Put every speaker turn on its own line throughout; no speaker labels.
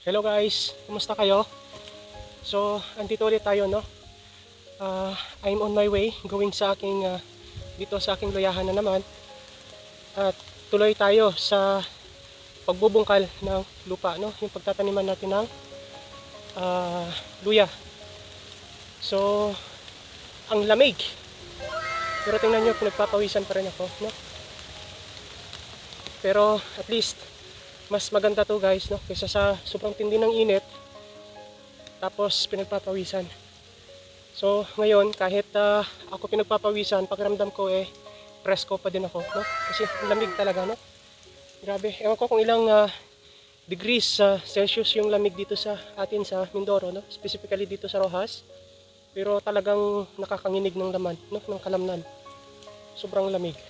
Hello guys, kumusta kayo? So, andito ulit tayo, no? I'm on my way going sa aking dito sa aking luyahan na naman. At tuloy tayo sa pagbubungkal ng lupa, no? Yung pagtataniman natin ng luya. So, ang lamig. Pero tingnan nyo, pinagpapawisan pa rin ako, no? Pero at least mas maganda to guys, no? Kaysa sa sobrang tindi ng init tapos pinagpapawisan. So ngayon kahit ako pinagpapawisan, pakiramdam ko presko pa din ako, no? Kasi lamig talaga, no? Grabe, ewan ko kung ilang degrees Celsius yung lamig dito sa atin sa Mindoro, no? Specifically dito sa Rojas. Pero talagang nakakanginig ng laman, no? Ng kalamnan. Sobrang lamig.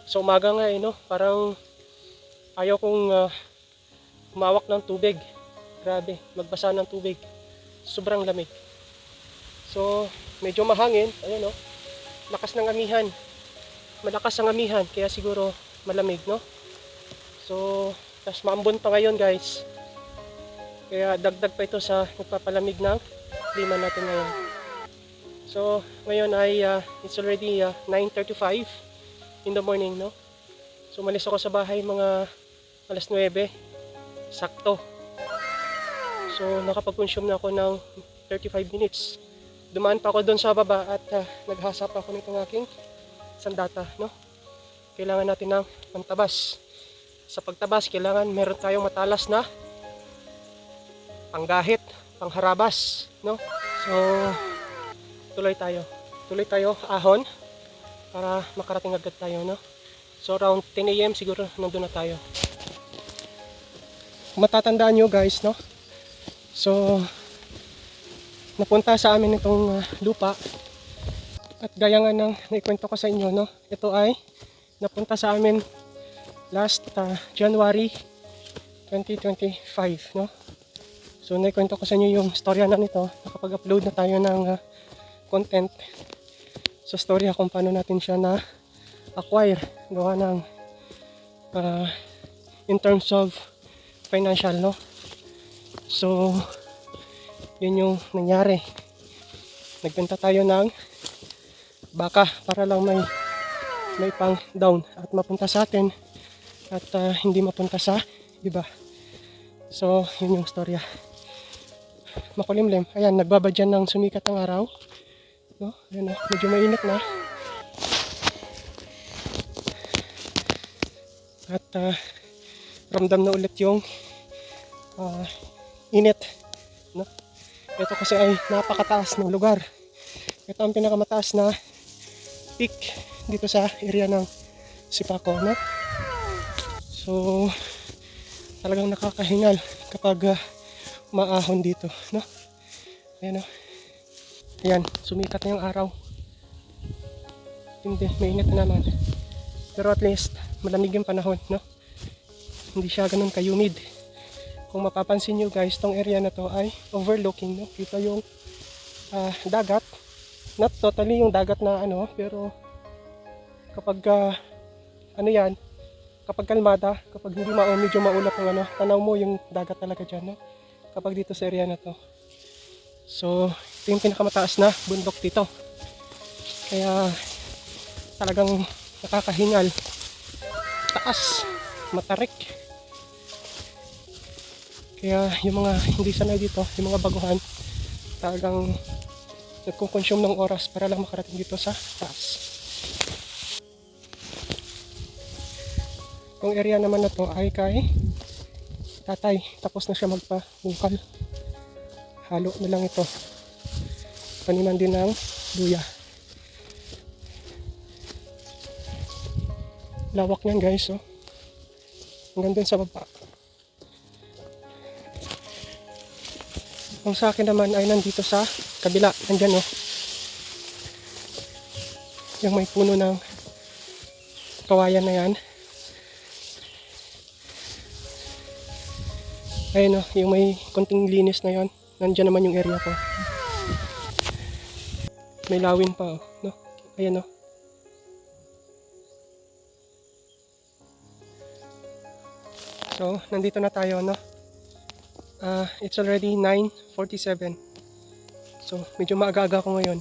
So umaga nga no? Parang ayaw kong humawak ng tubig. Grabe, magbasa ng tubig. Sobrang lamig. So, medyo mahangin. Ayan, no? Lakas ng amihan. Malakas ang amihan, kaya siguro malamig, no? So, tas maambon pa ngayon, guys. Kaya dagdag pa ito sa nagpapalamig ng klima natin ngayon. So, ngayon ay it's already 9:35 in the morning, no? So, umalis ako sa bahay mga alas 9. Sakto. So, nakapag-consume na ako ng 35 minutes. Dumaan pa ako doon sa baba at naghasap ako nitong aking sandata, no? Kailangan natin ng pantabas. Sa pagtabas, kailangan meron tayong matalas na panggahit, pangharabas, no? So, tuloy tayo. Tuloy tayo ahon para makarating agad tayo, no? So, around 10 AM siguro nandun na tayo. Kung matatandaan nyo guys, no? So, napunta sa amin itong lupa at gaya nga ng naikwento ko sa inyo, no? Ito ay napunta sa amin last January 2025, no? So naikwento ko sa inyo yung storya na nito. Nakapag-upload na tayo ng content sa storya kung paano natin siya na acquire gawa ng in terms of financial, no? So yun yung nangyari. Nagbenta tayo ng baka para lang may pang down at mapunta sa atin at hindi mapunta sa iba. So yun yung storya. Makulimlim. Ayan, nagbabadyan ng sumikat ng araw, no? Ayan, medyo mainit na at ramdam na ulit yung init, no? Ito kasi ay napakataas ng lugar. Ito ang pinakamataas na peak dito sa area ng Sipaco, no? So talagang nakakahingal kapag maahon dito, no? Ayan, no? Ayan, sumikat na yung araw. Hindi, mainit na naman. Pero at least malamig yung panahon, no? Hindi siya ganun ka-humid. Kung mapapansin nyo guys, tong area na to ay overlooking, no? Kita yung dagat. Not totally yung dagat na ano, pero kapag ano yan, kapag kalmada, kapag hindi medyo maulap yung ano, tanaw mo yung dagat talaga dyan, no? Kapag dito sa area na to. So, ito yung pinakamataas na bundok dito. Kaya talagang nakakahingal. Taas, matarik. Kaya yung mga hindi sanay dito, yung mga baguhan, talagang nagkukonsume ng oras para lang makarating dito sa taas. Yung area naman na to ay kay tatay. Tapos na siya magpabungkal. Halo na lang ito. Paniman din ng luya. Lawak niyan guys, oh. Hanggang dun sa baba. Ang sa akin naman ay nandito sa kabila. Nandyan, oh. Yung may puno ng kawayan na yan. Ayun, oh, yung may konting linis na yon. Nandyan naman yung area ko. May lawin pa, oh, no? Ayan, oh. So, nandito na tayo, no? It's already 9:47. So medyo maaga-aga ako ngayon.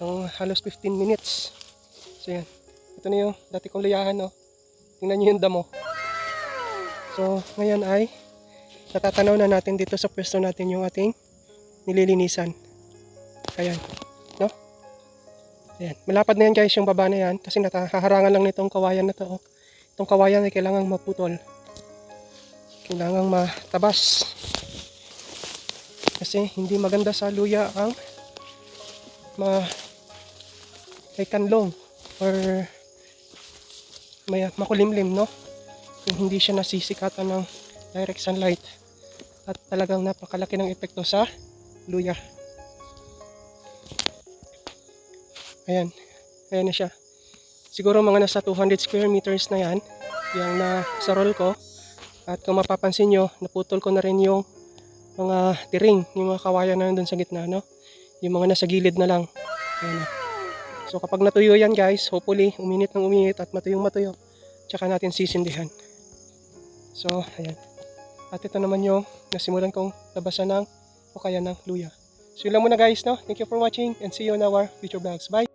Ng halos 15 minutes. So yan. Ito na yung dati kong layahan, no. Tingnan niyo yung damo. So ngayon ay natatanaw na natin dito sa pwesto natin yung ating nililinisan. Ayan, no? Ayan. Malapad na yan guys yung baba na yan kasi haharangan lang nitong kawayan na to. Oh. Itong kawayan ay kailangang maputol. Kailangang matabas. Kasi hindi maganda sa luya ang may kanlong or may makulimlim, no? Kung hindi siya nasisikatan ng direct sunlight at talagang napakalaki ng epekto sa luya. Ayan, ayan na siya. Siguro mga nasa 200 square meters na yan, yung na sa roll ko. At kung mapapansin nyo, naputol ko na rin yung mga tiring, yung mga kawayan na nandun sa gitna, no? Yung mga nasa gilid na lang. Ayan na. So kapag natuyo yan guys, hopefully uminit ng uminit at matuyong matuyo, tsaka natin sisindihan. So ayan. At ito naman yung nasimulan kong labasan ng o kaya ng luya. So yun lang muna guys, no? Thank you for watching and see you in our future vlogs. Bye!